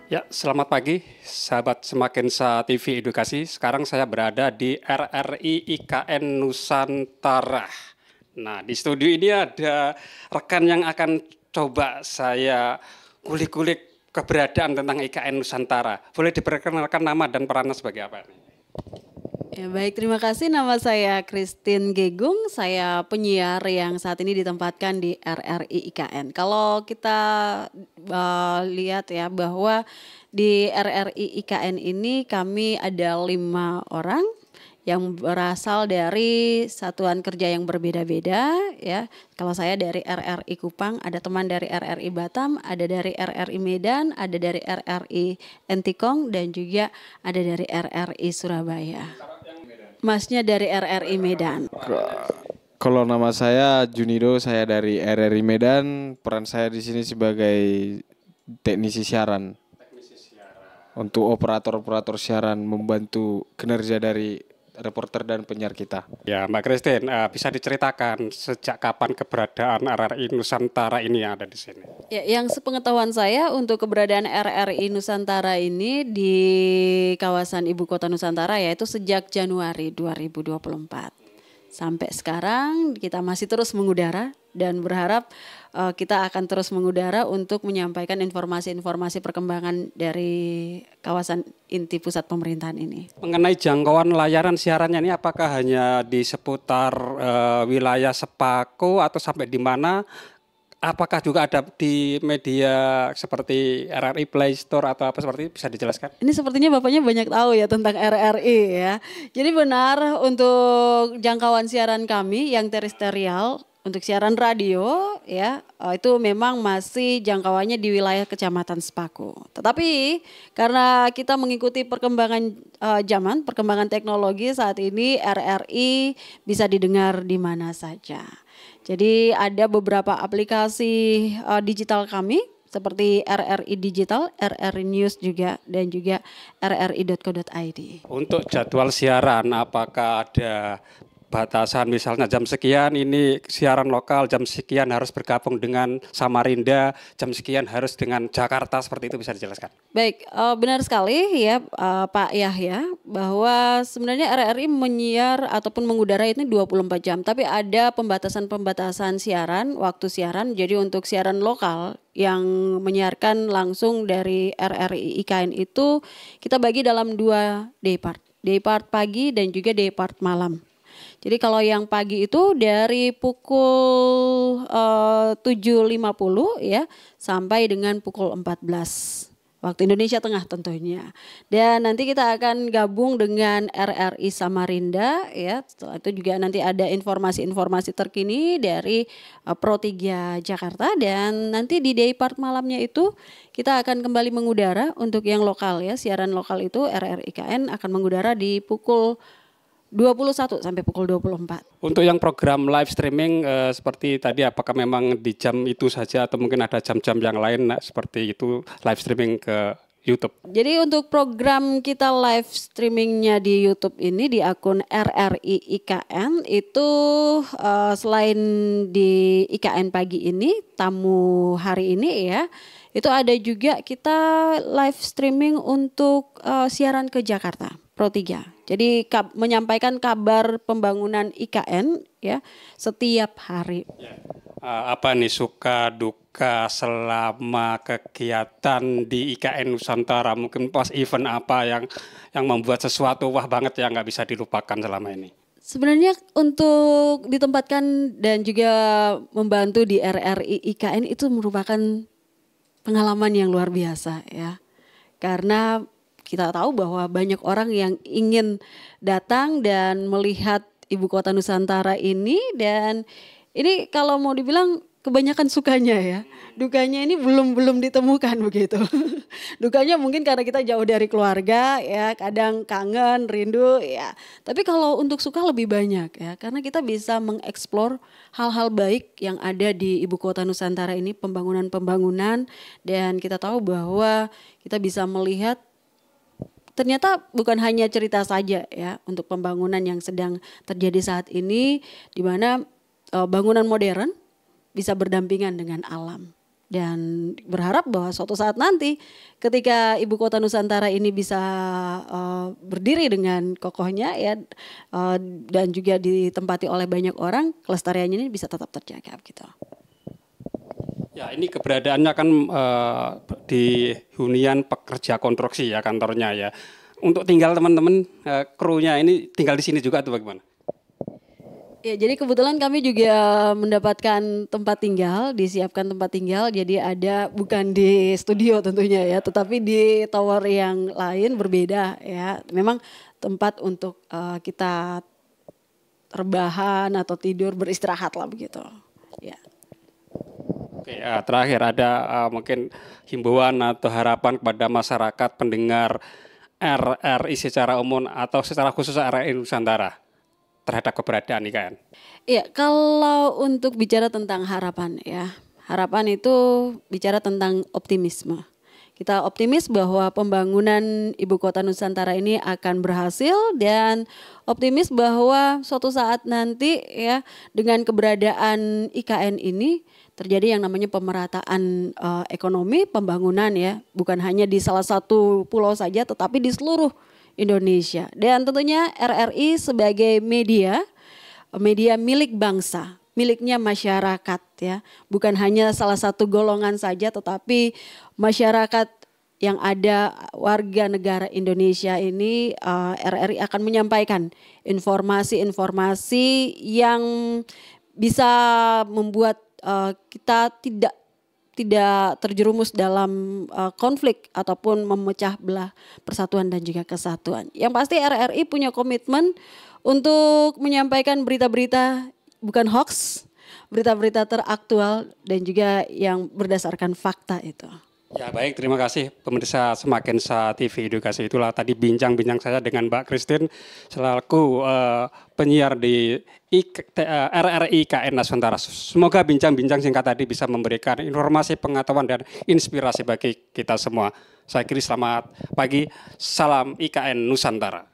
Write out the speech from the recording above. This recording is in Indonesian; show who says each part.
Speaker 1: Ya, selamat pagi, sahabat Semakinsa TV Edukasi. Sekarang saya berada di RRI IKN Nusantara. Nah, di studio ini ada rekan yang akan coba saya kulik-kulik keberadaan tentang IKN Nusantara. Boleh diperkenalkan nama dan perannya sebagai apa?
Speaker 2: Ya, baik, terima kasih. Nama saya Christine Gegung. Saya penyiar yang saat ini ditempatkan di RRI IKN. Kalau kita lihat ya bahwa di RRI IKN ini kami ada 5 orang yang berasal dari satuan kerja yang berbeda-beda ya. Kalau saya dari RRI Kupang, ada teman dari RRI Batam, ada dari RRI Medan, ada dari RRI Entikong, dan juga ada dari RRI Surabaya. Masnya dari RRI Medan.
Speaker 3: Kalau nama saya Junido, saya dari RRI Medan. Peran saya di sini sebagai teknisi siaran. Untuk operator-operator siaran, membantu kinerja dari reporter dan penyiar kita.
Speaker 1: Ya, Mbak Christine, bisa diceritakan sejak kapan keberadaan RRI Nusantara ini yang ada di sini?
Speaker 2: Ya, yang sepengetahuan saya untuk keberadaan RRI Nusantara ini di kawasan Ibu Kota Nusantara yaitu sejak Januari 2024. Sampai sekarang kita masih terus mengudara dan berharap kita akan terus mengudara untuk menyampaikan informasi-informasi perkembangan dari kawasan inti pusat pemerintahan ini.
Speaker 1: Mengenai jangkauan layanan siarannya ini apakah hanya di seputar wilayah Sepaku atau sampai di mana? Apakah juga ada di media seperti RRI Play Store atau apa seperti itu, bisa dijelaskan?
Speaker 2: Ini sepertinya Bapaknya banyak tahu ya tentang RRI ya. Jadi benar untuk jangkauan siaran kami yang terestrial untuk siaran radio ya itu memang masih jangkauannya di wilayah Kecamatan Sepaku. Tetapi karena kita mengikuti perkembangan zaman, perkembangan teknologi saat ini RRI bisa didengar di mana saja. Jadi ada beberapa aplikasi digital kami seperti RRI Digital, RRI News juga, dan juga rri.co.id.
Speaker 1: Untuk jadwal siaran, apakah ada batasan misalnya jam sekian ini siaran lokal, jam sekian harus bergabung dengan Samarinda, jam sekian harus dengan Jakarta, seperti itu bisa dijelaskan?
Speaker 2: Baik, benar sekali ya Pak Yahya bahwa sebenarnya RRI menyiar ataupun mengudara ini 24 jam. Tapi ada pembatasan-pembatasan siaran, waktu siaran. Jadi untuk siaran lokal yang menyiarkan langsung dari RRI IKN itu kita bagi dalam 2 day part. Day part pagi dan juga day part malam. Jadi kalau yang pagi itu dari pukul 7.50 ya sampai dengan pukul 14 waktu Indonesia Tengah tentunya. Dan nanti kita akan gabung dengan RRI Samarinda ya. Setelah itu juga nanti ada informasi-informasi terkini dari Pro 3 Jakarta, dan nanti di day part malamnya itu kita akan kembali mengudara untuk yang lokal ya. Siaran lokal itu RRI IKN akan mengudara di pukul 21 sampai pukul 24.
Speaker 1: Untuk yang program live streaming seperti tadi, apakah memang di jam itu saja atau mungkin ada jam-jam yang lain seperti itu live streaming ke YouTube?
Speaker 2: Jadi untuk program kita live streamingnya di YouTube ini di akun RRI IKN itu selain di IKN pagi ini, tamu hari ini ya, itu ada juga kita live streaming untuk siaran ke Jakarta, Pro 3. Jadi menyampaikan kabar pembangunan IKN ya setiap hari.
Speaker 1: Apa nih suka duka selama kegiatan di IKN Nusantara? Mungkin pas event apa yang membuat sesuatu wah banget yang nggak bisa dilupakan selama ini?
Speaker 2: Sebenarnya untuk ditempatkan dan juga membantu di RRI IKN itu merupakan pengalaman yang luar biasa ya. Karena kita tahu bahwa banyak orang yang ingin datang dan melihat Ibu Kota Nusantara ini, dan ini kalau mau dibilang kebanyakan sukanya ya. Dukanya ini belum ditemukan begitu. Dukanya mungkin karena kita jauh dari keluarga ya, kadang kangen, rindu ya. Tapi kalau untuk suka lebih banyak ya, karena kita bisa mengeksplor hal-hal baik yang ada di Ibu Kota Nusantara ini, pembangunan-pembangunan, dan kita tahu bahwa kita bisa melihat ternyata bukan hanya cerita saja ya untuk pembangunan yang sedang terjadi saat ini, di mana bangunan modern bisa berdampingan dengan alam. Dan berharap bahwa suatu saat nanti ketika ibu kota Nusantara ini bisa berdiri dengan kokohnya ya, dan juga ditempati oleh banyak orang, kelestariannya ini bisa tetap terjaga gitu.
Speaker 1: Ya, ini keberadaannya kan di hunian pekerja konstruksi ya kantornya ya. Untuk tinggal teman-teman krunya ini tinggal di sini juga atau bagaimana?
Speaker 2: Ya, jadi kebetulan kami juga mendapatkan tempat tinggal, disiapkan tempat tinggal. Jadi ada bukan di studio tentunya ya, tetapi di tower yang lain berbeda ya. Memang tempat untuk kita rebahan atau tidur beristirahat lah begitu. Ya.
Speaker 1: Oke, terakhir ada mungkin himbauan atau harapan kepada masyarakat pendengar RRI secara umum atau secara khusus RRI Nusantara terhadap keberadaan IKN.
Speaker 2: Iya, kalau untuk bicara tentang harapan ya, harapan itu bicara tentang optimisme. Kita optimis bahwa pembangunan ibu kota Nusantara ini akan berhasil dan optimis bahwa suatu saat nanti ya dengan keberadaan IKN ini terjadi yang namanya pemerataan ekonomi, pembangunan ya, bukan hanya di salah satu pulau saja tetapi di seluruh Indonesia. Dan tentunya RRI sebagai media milik bangsa, miliknya masyarakat ya. Bukan hanya salah satu golongan saja tetapi masyarakat yang ada warga negara Indonesia ini, RRI akan menyampaikan informasi-informasi yang bisa membuat kita tidak terjerumus dalam konflik ataupun memecah belah persatuan dan juga kesatuan. Yang pasti RRI punya komitmen untuk menyampaikan berita-berita bukan hoax, berita-berita teraktual dan juga yang berdasarkan fakta itu.
Speaker 1: Ya baik, terima kasih pemirsa Semakensa TV Edukasi. Itulah tadi bincang-bincang saya dengan Mbak Christine selaku penyiar di RRI IKN Nusantara. Semoga bincang-bincang singkat tadi bisa memberikan informasi, pengetahuan dan inspirasi bagi kita semua. Saya kira selamat pagi, salam IKN Nusantara.